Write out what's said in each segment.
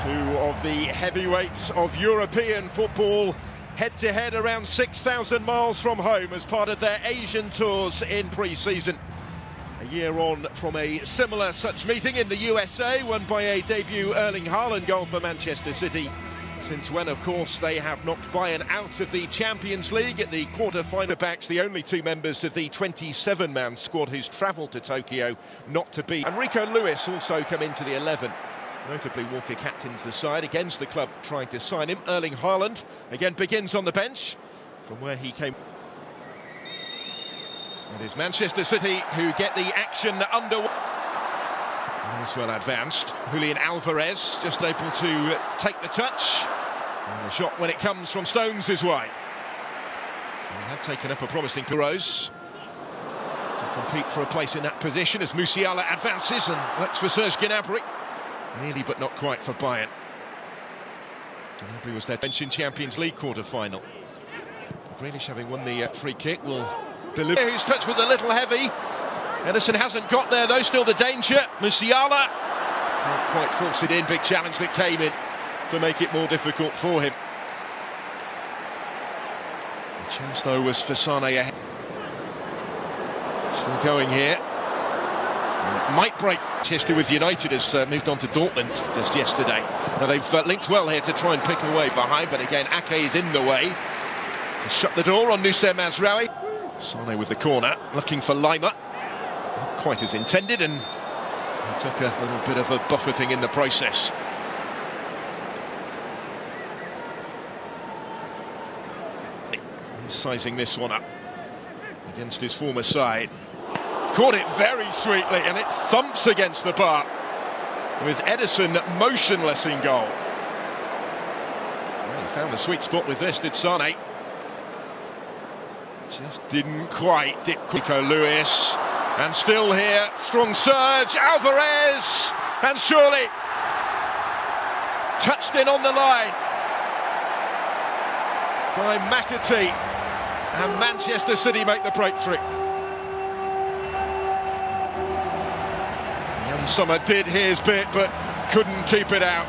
Two of the heavyweights of European football head-to-head around 6,000 miles from home as part of their Asian tours in pre-season. A year on from a similar such meeting in the USA, won by a debut Erling Haaland goal for Manchester City. Since when, of course, they have knocked Bayern out of the Champions League at the quarter-final. Backs the only two members of the 27-man squad who's travelled to Tokyo not to beat. And Rico Lewis also come into the 11. Notably, Walker captains the side against the club trying to sign him. Erling Haaland again begins on the bench from where he came. It is Manchester City who get the action underway. As well advanced. Julian Alvarez just able to take the touch. And the shot when it comes from Stones is wide. They have taken up a promising Rose to compete for a place in that position as Musiala advances and looks for Serge Gnabry. Nearly but not quite for Bayern. Gnabry was their bench in Champions League quarter-final. Grealish, having won the free kick, will deliver. His touch was a little heavy. Ederson hasn't got there though, still the danger. Musiala can't quite force it in. Big challenge that came in to make it more difficult for him. The chance though was for Sane ahead. Still going here. And it might break. Manchester with United has moved on to Dortmund just yesterday. Now they've linked well here to try and pick away behind, but again Ake is in the way. To shut the door on Noussair Mazraoui. Sane with the corner, looking for Lima. Not quite as intended, and he took a little bit of a buffeting in the process. He's sizing this one up against his former side. Caught it very sweetly, and it thumps against the bar with Ederson motionless in goal. Well, he found the sweet spot with this, did Sane. Just didn't quite. Rico Lewis, and still here, strong surge, Alvarez, and surely touched in on the line by McAtee, and Manchester City make the breakthrough. Summer did his bit, but couldn't keep it out.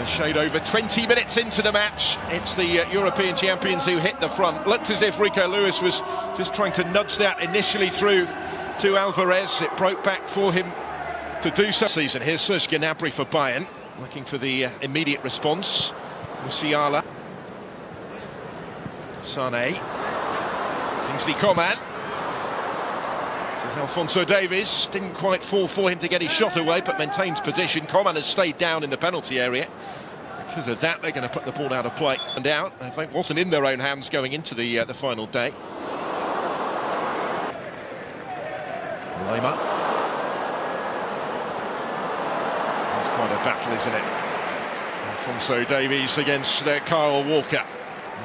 A shade over 20 minutes into the match. It's the European champions who hit the front. Looked as if Rico Lewis was just trying to nudge that initially through to Alvarez. It broke back for him to do so. Season. Here's Serge Gnabry for Bayern, looking for the immediate response. Musiala, Sane, Kingsley Coman. Alphonso Davies didn't quite fall for him to get his shot away, but maintains position. Coman has stayed down in the penalty area. Because of that, they're going to put the ball out of play and out. I think it wasn't in their own hands going into the final day. Lima. That's quite a battle, isn't it? Alphonso Davies against Kyle Walker,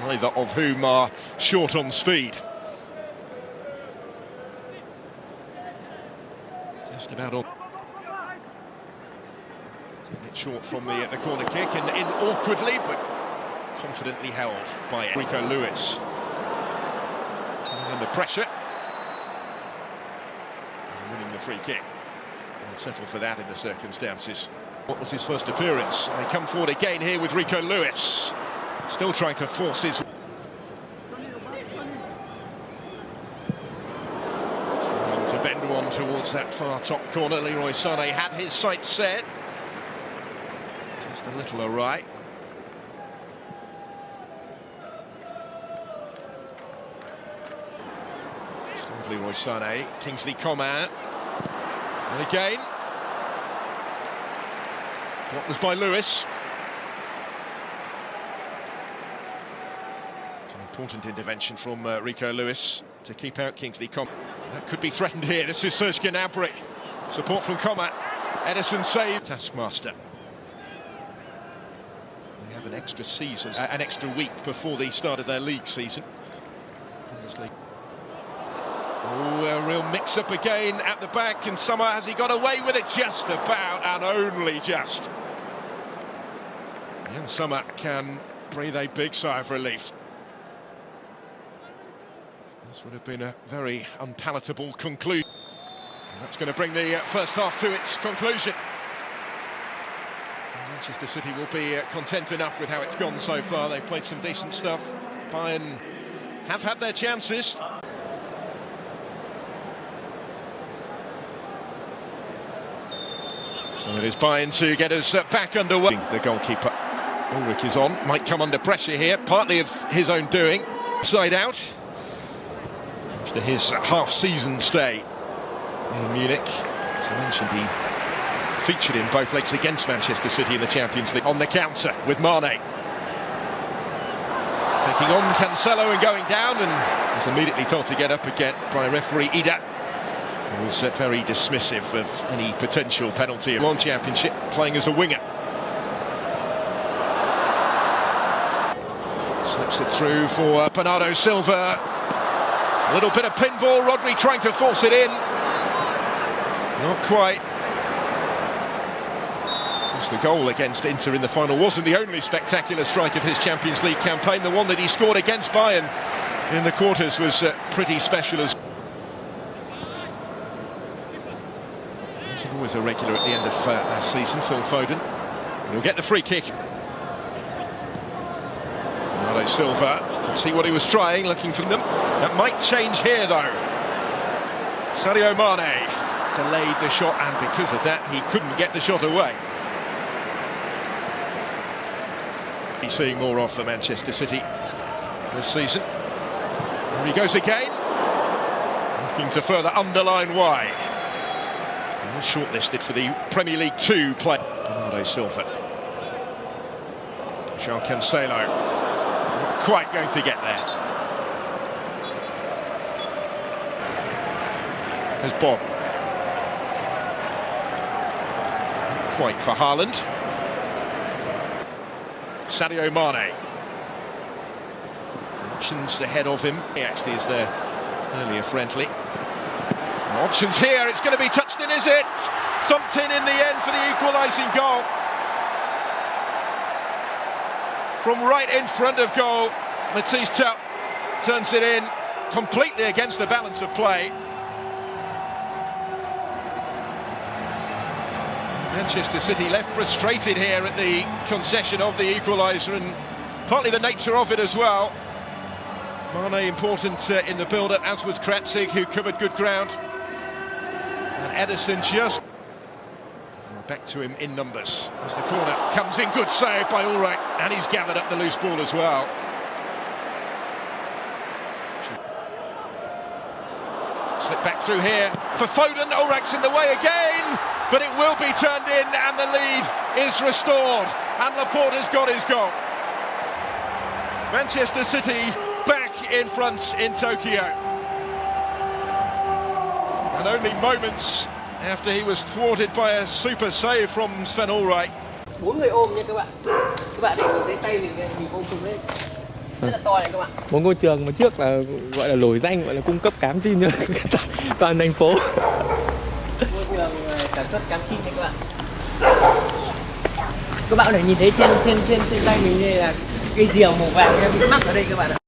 neither of whom are short on speed. Just about all. Taking it short from the corner kick and in awkwardly but confidently held by Rico Lewis. Taking under pressure. And winning the free kick. And settle for that in the circumstances. What was his first appearance? They come forward again here with Rico Lewis. Still trying to force his... To bend one towards that far top corner. Leroy Sané had his sights set. Just a little awry. Still Leroy Sané. Kingsley Coman. And again. What was by Lewis. It's an important intervention from Rico Lewis to keep out Kingsley Coman. That could be threatened here. This is Serge Gnabry. Support from Coman. Ederson saved. Taskmaster. They have an extra season, an extra week before the start of their league season. Oh, a real mix-up again at the back, and Sommer, has he got away with it? Just about, and only just. And Sommer can breathe a big sigh of relief. This would have been a very unpalatable conclusion. And that's going to bring the first half to its conclusion. Manchester City will be content enough with how it's gone so far. They've played some decent stuff. Bayern have had their chances. So it is Bayern to get us back underway. The goalkeeper, Ulrich, is on. Might come under pressure here, partly of his own doing. Side out. After his half-season stay in Munich. As I mentioned, he featured in both legs against Manchester City in the Champions League. On the counter with Mane. Taking on Cancelo and going down, and was immediately told to get up again by referee Ida. He was very dismissive of any potential penalty. One Championship, playing as a winger. Slips it through for Bernardo Silva. A little bit of pinball, Rodri trying to force it in. Not quite. The goal against Inter in the final wasn't the only spectacular strike of his Champions League campaign. The one that he scored against Bayern in the quarters was pretty special as he's always a regular at the end of last season, Phil Foden. He'll get the free kick. Bernardo Silva, can see what he was trying, looking for them. That might change here though. Sadio Mane delayed the shot, and because of that he couldn't get the shot away. He's seeing more of for Manchester City this season. Here he goes again, looking to further underline why. And shortlisted for the Premier League 2 play. Bernardo Silva. João Cancelo, not quite going to get there. There's Bob. Not quite for Haaland. Sadio Mane. Options ahead of him. He actually is there earlier friendly. Options here, it's going to be touched in, is it? Thumped in the end for the equalising goal. From right in front of goal, Matisse Tupp turns it in completely against the balance of play. Manchester City left frustrated here at the concession of the equaliser, and partly the nature of it as well. Mane important in the build-up, as was Kratzig, who covered good ground. And Ederson just back to him in numbers as the corner comes in. Good save by Ulrich, and he's gathered up the loose ball as well. Slip back through here for Foden. Ulrich's in the way again, but it will be turned in, and the lead is restored, and Laporte has got his goal. Manchester City back in front in Tokyo, and only moments after he was thwarted by a super save from Sven Ulreich. 4 người ôm nha các bạn. Các bạn để nhìn thấy tay mình ôm cùng lên. Rất là to này các bạn. Một ngôi trường mà trước là gọi là nổi danh, gọi là cung cấp cám chim cho toàn thành phố. Ngôi trường sản xuất cám chim này các bạn. Các bạn có thể nhìn thấy trên tay mình đây là cây diều màu vàng bị mắc ở đây các bạn ạ.